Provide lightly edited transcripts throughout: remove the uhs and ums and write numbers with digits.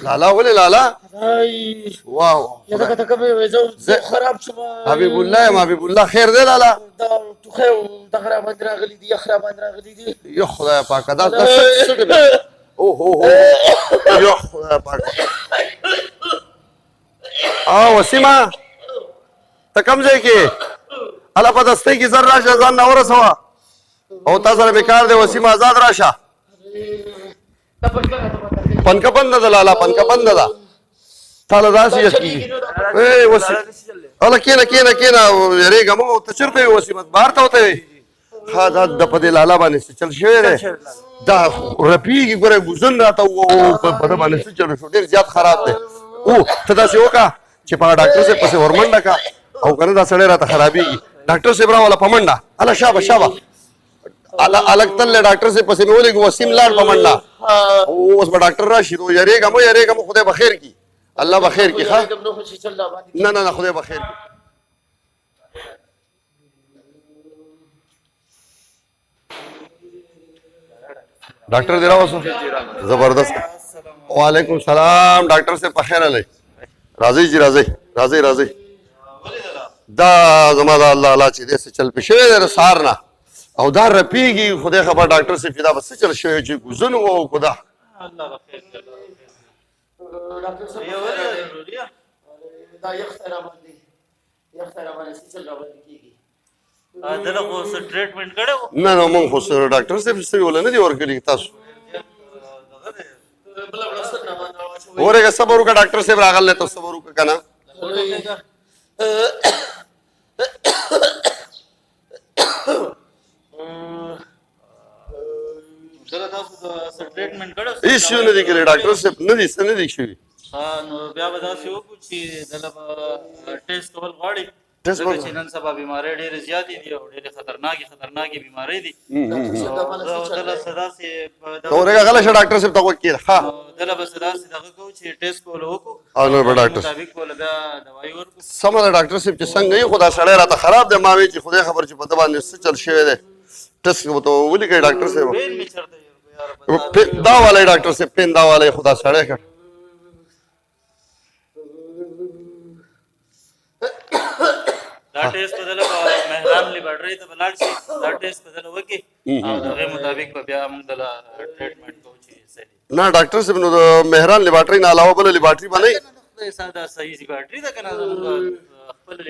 لالا ولې لالا واو زه خراب شوم حبیب الله یم حبیب الله خیر دی لالا دا ټوخی دغه باندې راغلي دي یخ را باندې راغلي دي یا خدای پاکه دا څه دی اوه یا خدای پاکه وسیمه ته کوم ځای کې هله په دستۍ کې زر راشه ځان نه ورسوه او تا سره بیکار دی وسیمه آزاد راشه پنکه بنده ده لالا پنکه بنده ده تاله داسې یخ کېږي هله کېنه کېنه کېنه یارېږه مه ته چېرته یې وسیمه بهر ته وته یې ها دا د په دې لالا باندې څه چل شوی دی دا رپېږي ګوره ګوزن راته په ده باندې څه چل شو ډېر زیات خراب دی ته داسې وکړه چې په ډاکټر صاحب پسې ورمنډه کړه او که نه دا سړی راته خرابېږي ډاکټر صاحب راوله په منډه هله شابه شابه الګ تللی ډاکټر صاحب پسې مې ولېږو وسیم لاړ په منډه اوس به ډاکټر راشي نو یارېږه مه یارېږه مه خدای به خیر کړي الله به خیر کړي ښه نه نه نه خدای به خیر کړي ډاکټر دې راوسو زبردست وعلیکم السلام ډاکټر صاحب په خیر راغلی راځئ جي راځئ راځئ راځئ دا زما د الله الله چې دی څه چل پې شوی دی د سهار نه او دا رپېږي خدای خبر ډاکټر صاحب چې دا به څه چل شوی چې ګوزن و او که دا نه نه مونږ خو ډاکټر صاحب څه ویله نه دي ورکړي تاسو ورېږه صبر وکړه ډاکټر صاحب راغلی ته صبر وکړه که نه هېڅ شی نه دي کړی ډاکټر صاحب نه دي څه نه دي شوي نو بیا به داسې وکړو چې دله به ټیسټ کول غواړي ځکه چې نن سبا بیمارۍ ډېرې زیاتې دي او ډېرې خطرناکې بیمارۍ دي دله څه داسې ورېږه غلی شه ډاکټر صاحب ته غوږ کښېږده ښه دله به څه داسې دغه کوو چې ټیسټ کول وکړو او نو به ډاکټر مطابق به بیا دوایي ورکړو سمه ده ډاکټر صاحب چې څنګه یې خو دا سړی راته خراب دی ما وی چې خدای خبر چې په ده باندې څه چل شوی دی ټسټ به ته ولیکئ ډاکټر صاحب پین مې چېرته دا والی ډاکټر صاحب پین دا والی خو دا سړی که دا ټیسټ به دله به مهران لیبارټرۍ ته به لاړ شي دا ټیسټ به دله وکړي او د هغې مطابق به بیا موږ دله ټریټمنټ کوو چې صحیح نه ډاکټر صاحب نو د مهران لیبارټرۍ نه علاوه بله لیبارټري به نه وي دا صحیح لیبارټري ده که نه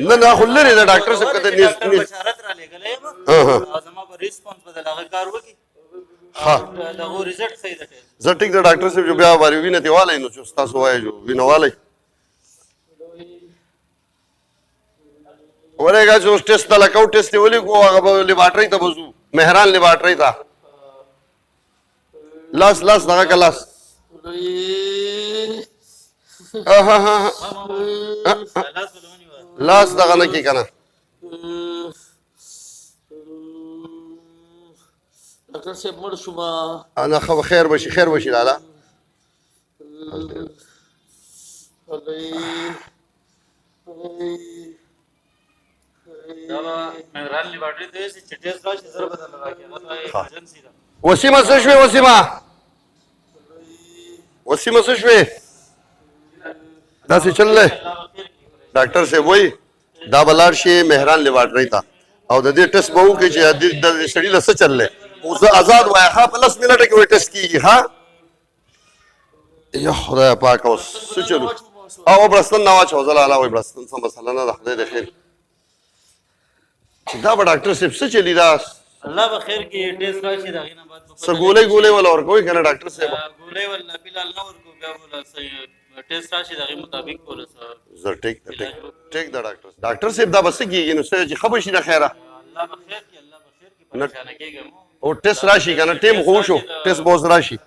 نه نه خو لرې ده ډاکټر صاحب که ته بشارت را لېږلی یم او زما به ریسپانس به دله هغه کار وکړي د هغو رزلټ صحیح ده زه ټیک ده ډاکټر صاحب جو بیا وارې وینه دې والی نو چې ستاسو وایي جو وینه والی ورېږه چې اوس ټیسټ دله کوو ټیسټ یې ولیکو هغه به لیبارټرۍ ته به ځو مهران لیبارټرۍ ته لاس دغه که لاس لاس دغه نه کي که نه ډاکټر صاحب مړ شوم نه خیر به شي خیر به شي لالا وسیمه څه شوې وسیمه څه شوې داسې چل دی ډاکټر صاحب وایي دا به لاړ شي مهران لیبارټرۍ ته او د دې ټسټ به وکړي چې د سړي له څه چل دی اوس زه آزاد وایه ښه په 10 منټه کې به ټسټ کېږي ښه یا خدای پاک اوس څه چلو او بړستن نه واچوه زه لالا وایي بړستن څه مسله نه ده خدای دې خیر چې دا به ډاکټر صاحب څه چلي دا الله به خیر کې ټیسټ راشي د هغې نه بعد څه ګولۍ ولا ورکوئ که نه ډاکټر صاحب ګولۍ ولا فلحال نه ورکو بیا به ټیسټ راشي د هغې مطابق به زه ټیک ده ډاکټر صاحب دا به څه کېږي نو څه چې ښه به شي د خیره الله به خیر کړي پریشانه کېږم او ټیسټ راشي که نه ټیم خو وشو ټیسټ به اوس راشي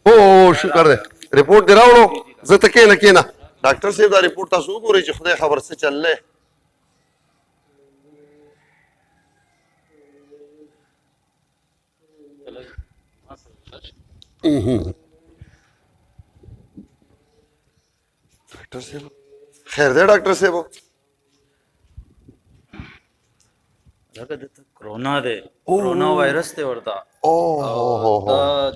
او شکر دی ریپورټ دې راوړو زه ته کښېنه ډاکټر صاحب دا ریپورټ تاسو وګورئ چې خدای خبر څه چل دی ډاکټر صاحب خیر دی ډاکټر صاحب لکه د کرونا دی کرونا وایرس دی ورته دا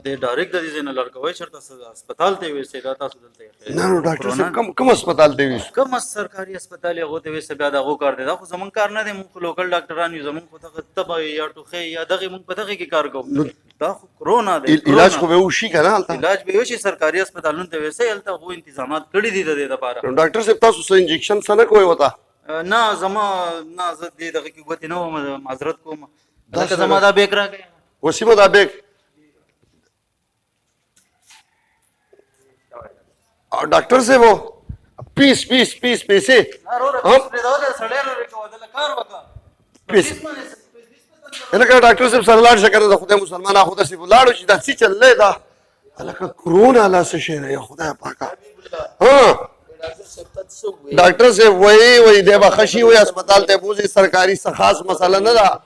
د ډایرکټ د دې ځای نه لړکوي چېرته هسپتال ته یوسئ دا تاسو دلته یې نه نو ډاکټر صاحب کوم هسپتال ته یوسو کوم سرکاري هسپتال هغو ته یوسئ بیا د هغو کار دی دا خو زمونږ کار نه دی مونږ خو لوکل ډاکټران یو زمونږ خو دغه تبه یا ټوخی یا دغې مونږ په دغې کې کار کوو دا خو کرونا دی علاج خو به وشي که نه هلته علاج به وشي سرکاري هسپتالونو ته یوسئ هلته هغو انتظامات کړي دي د دې دپاره نو ډاکټر صاحب تاسو څه انجکشن څه نه کوئ ورته نه زما نه زه دې دغه کې ګوتې نه وم معذرت کوم لکه زما دا بیک راکړئ وسیمه دا بیگ ډاکټر صاحب پیس پیسې لکه ډاکټر صاحب سره لاړ شه کنه د خدای مسلمان خو داسې ولاړو چې دا څه چللی دا هلکه کرونا لا څه شی دی خدای پاکه ډاکټر صاحب وایي دی به ښه شي وایي هسپتال ته بوځي سرکاري څه خاص مسله نه ده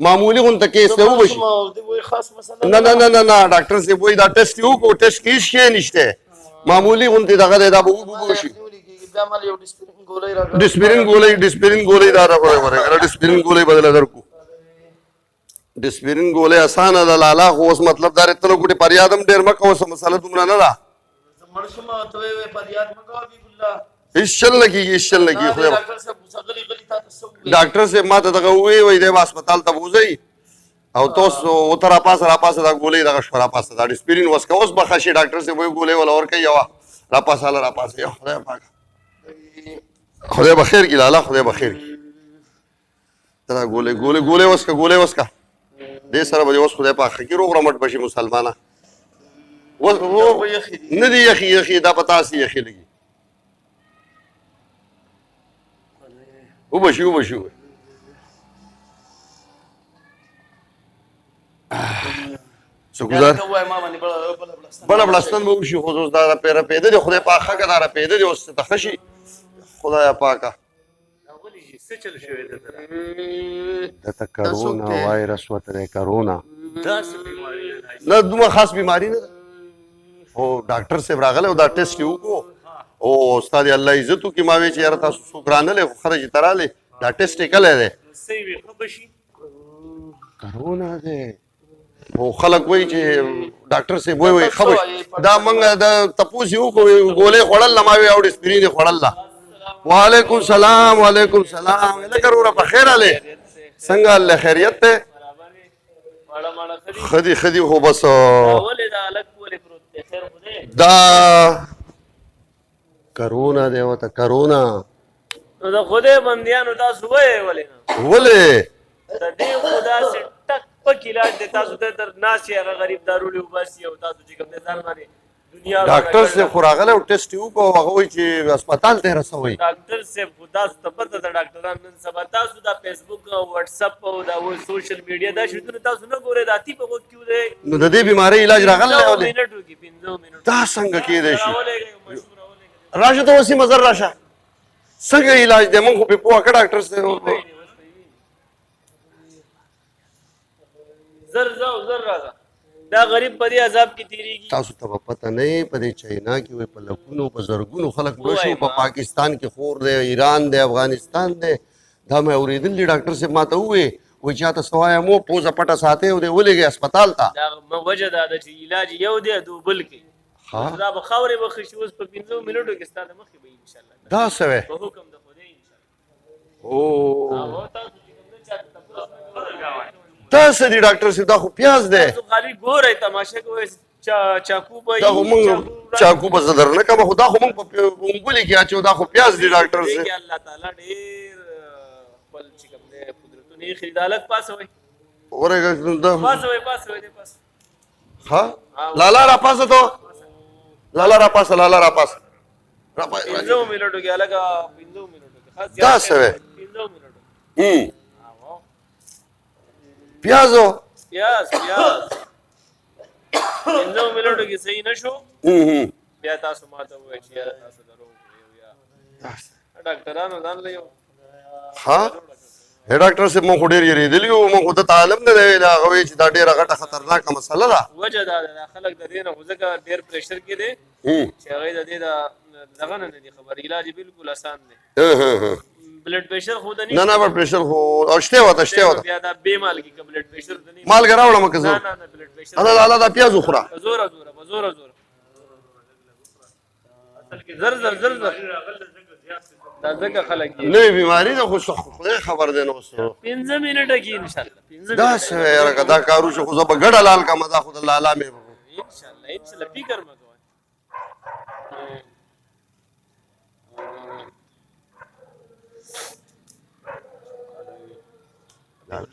معمولی غونته کیس دی وبشي نه نه نه نه نه ډاکټر صاحب وایي دا ټسټ یې وکړو ټسټ کې هېڅ شی نشته معمولی غونتې دغه دی دا به وبشي ډسپرین ګولۍ دا راغلی ورکړه ډسپرین ګولۍ بدله درکو ډسپرین ګولۍ اسانه ده لالا خو اوس مطلب دا دی تلو ګوټې فریاد هم ډېر مه کوه څه مسله دومره نه ده هېڅ چل نه کېږي هېڅ چل نه کېږي خدای ډاکټر صاحب ما ته دغه ووایي دی به هسپتال ته بوځئ او تاسو ورته راپاسه دا ګولۍ دغه شوه راپاسه دا ډسپرین وسکه اوس به ښه شي ډاکټر صاحب وایي ګولۍ وله ورکوي یوه راپاسه هله راپاسه یا خدای پاکه خدای به خیر کړي لالا خدای به خیر کړي ته دا ګولۍ وسکه دې سره به دې اوس خدای پاک ښه کړي روغ رمټ به شي مسلمانه نه دي یخي دا په تاسې یخي لګي وبشي بله بړستن به وشي خو اوس دا رپېده دي خدای پاک ښه که دا رپېده دي اوس ته ښه شي خدایه پاکه دته کرونا وایرس ورته دی کرونا نه دومره خاص بیماري نه ده او ډاکټر صاحب راغلی او دا ټسټ یې وکړو او ستا د الله عزت وکړي ما وایي چې یاره تاسو څوک رانلی خو خره چې ته رالی دا ټسټ یې کلی دی کرونا دی او خلک وایي چې ډاکټر صاحب وایي ښه به شي دا موږ د تپوس یې وکړو ګولۍ خوړل ما وایي او ډسپرین یې خوړل وعلیکم سلام لکه وروره په خیر هلې څنګه الله خیریت دی ښه دي خو بس دا کرونا دی ورته کرونا نو د خدای بندیانو تاسو وایې ولې د دې خو داسې ټک پک علاج دی تاسو ته تر ناستې هغه غریب دارولې وباسي او تاسو چې کوم دی ځان باندې ډاکټر صاحب خو راغلی او ټسټ یې وکړو هغه وایي چې هسپتال ته یې رسوئ ډاکټر صاحب خو تاسو ته پته ده ډاکټران نن سبا تاسو دا فیسبوک او وټساپ او دا سوشل میډیا دا شیدونه تاسو نه ګورئ دا تی په غوږ کې دی نو د دې بیمارۍ علاج راغلی دی منټو کې 15 منټو دا څنګه کېدی شي راشه ته وسیمه زر راشه څنګه علاج دی موږ خو پې پوه کړه ډاکټر صاحب زر راځه دا غریب په دې عذاب کې تیریږي تاسو ته به پته نه یې په دې چاینا کې وایي په لکونو په زرګونو خلک مړه شو په پاکستان کې خور دی ایران دی افغانستان دی دا مې اورېدل دي ډاکټر صاحب ما ته ووایي وایي چاته څه وایم و پوزه پټه ساتئ او دی ولېږئ هسپتال ته دا وجه دا ده چې علاج یو دی دو بل کې دا به خاورې به ښه شي اوس په 15 منټو کې ستا د مخکې به انشاءالله دا څه وی په حکم د خدای انشاءالله دا څه دي ډاکټر صاحب دا خو پیاز دی خالي ګورئ تماشه کوئ چاکو به دا خو موږ چاکو به زه در نه کوم خو دا خو موږ په انګولې کې اچو دا خو پیاز دي ډاکټر صاحب الله تعالی ډېر خپل چې کوم دی قدرتونه یې ښي دا لږ پاسوئ پاسوئ ها لالا راپاسه تو لالا راپاسه 15 منټو کې الګا 15 منټو کې دا څه وی 15 منټو پیازو 15 منټو کې صحیح نشو بیا تاسو ماته وایئ چې تاسو درو یا ډاکټرانو ځان له یو ها ډاکټر صاحب مونږ خو ډېر یېرېدلي وو مونږ خو ته تعلم نه دی ویلی هغه وایي چې دا ډېره غټه خطرناکه مسله ده وجه دا ده خلک د دې نه خو ځکه ډېر پرېشر کې دی چې هغوی د دې دغه نه دي خبر علاج بالکل اسان دی بلډ پريشر خو د نه نه پريشر خو او شته وته بیا دا به مال کې بلډ پريشر د نه مال غراوړم که زه نه نه بلډ پريشر الله دا پیاز وخوره زور اصل کې زر دا ځکه خلک دي نوې بیماری ده خو خدای خبر دی نو 15 منټه کې ان شاء الله دا څه یاره دا کارو شو خو زه به ګډه لال کما دا خو د لالا مې ان شاء الله فکر مکو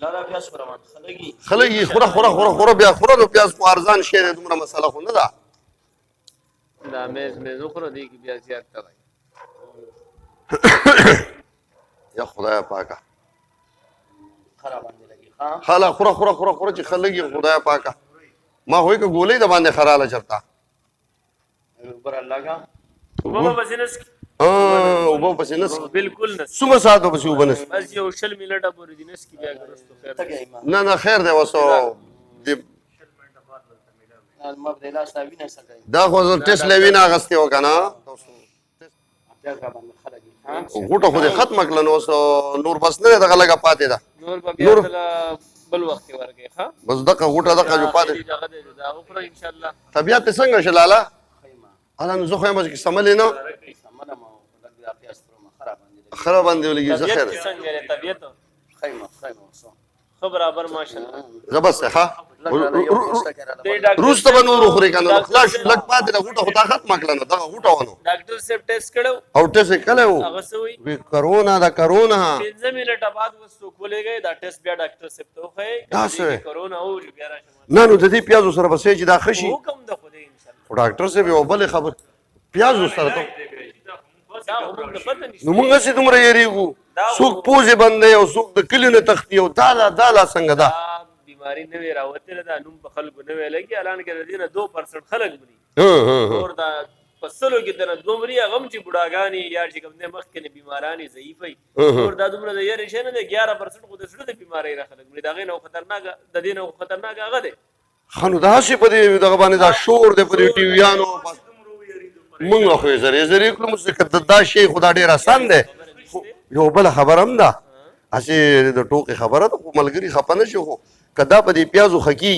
لاره پیاز خورم خلګي خوره بیا خوره نو پیاز خو ارزان شی دی دومره مسله خو نه ده دا میز خو دی کې بیا زیات کوي یا خدای پاکه خراب باندې لګي ها خاله خوره چې خلګي خدای پاکه ما هوی که ګولې د باندې خراله چرتا بر الله کا وبو بزنس وبو بزنس بالکل نس صبح ساعت بس وبنس بس یو شل منټه پورې دینس کی بیا ګرستو خیر نه خیر دی وسو ما بدې لا ساوینه سګي دا خو ټیسټ لوینا غستې وکنه بیا کا باندې خلګي ها غوټه خو دې ختم کړل نو نور بس نه دغه لګه پاتې ده نور بیا بل وخت ورګي ها بس دغه غوټه جو پاتې دا غوړه ان شاء الله طبيعت څنګه شلاله انا نو زه خو هم چې سملې نو خراب باندې ولګي زه خیر څنګه طبيعت خیمه برابر ماشاءالله زبس ها روز ته نور خوري کنه خلاص لګ پاتې غوټه خو تا ختم کړل دغه غوټه ونه ډاکټر صاحب ټیسټ کړو او ټیسټ کړو هغه سوي وی کرونا 15 منټه بعد وسو کولې گئے دا ټیسټ بیا ډاکټر صاحب ته وخی کرونا او بیا راشه نه نو د دې پیازو سره بسې چې دا خشي حکم د خدای ان شاء الله ډاکټر صاحب یو بل خبر پیازو سره ته نو موږ چې دومره یریږو څوک پوزې بندې او څوک د کلیو نه تختی او دا څنګه ده بیماری نه وی راوته دا نوم په خلکو نه وی لګي اعلان کړی دی نه 2% خلک بني اور دا پسلو کې تر دومري غم چې بډاګانی یا چې کوم نه مخ کې بیمارانی ضعیفي اور دا دومره د یری شنه د 11% خو د سړي د بیماری را خلک بني دا غي نو خطرناک د دې نو خطرناک هغه دی خنو دا شي په دې دغه باندې دا شور د په ټي ویانو مونږ خو زری کوم څه دا شی خدا ډیر آسان دی یو بل خبرم ده اسی د ټوکې خبره ده ملګری خپنه شي خو کدا په دې پیازو خکی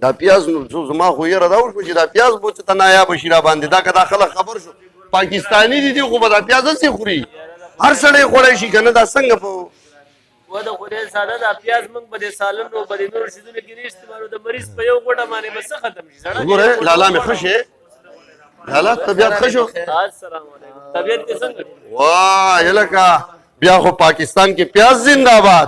دا پیاز نو زما خو یې را دا وشو چې دا پیاز بو ته نایاب شي را باندې دا کدا خلک خبر شو پاکستانی دي خو به دا پیاز سي خوري هر سړی خوړی شي کنه دا څنګه په ودا خو دې ساده دا پیاز موږ به د سالن او به نور شیدونه کې استعمالو د مریض په یو غوټه باندې بس ختم شي سړی ګوره لالا مې خوشه لالا طبيعت خوشو السلام علیکم طبيعت څنګه واه یلکا بیا خو پاکستان کې پیاز زندہ باد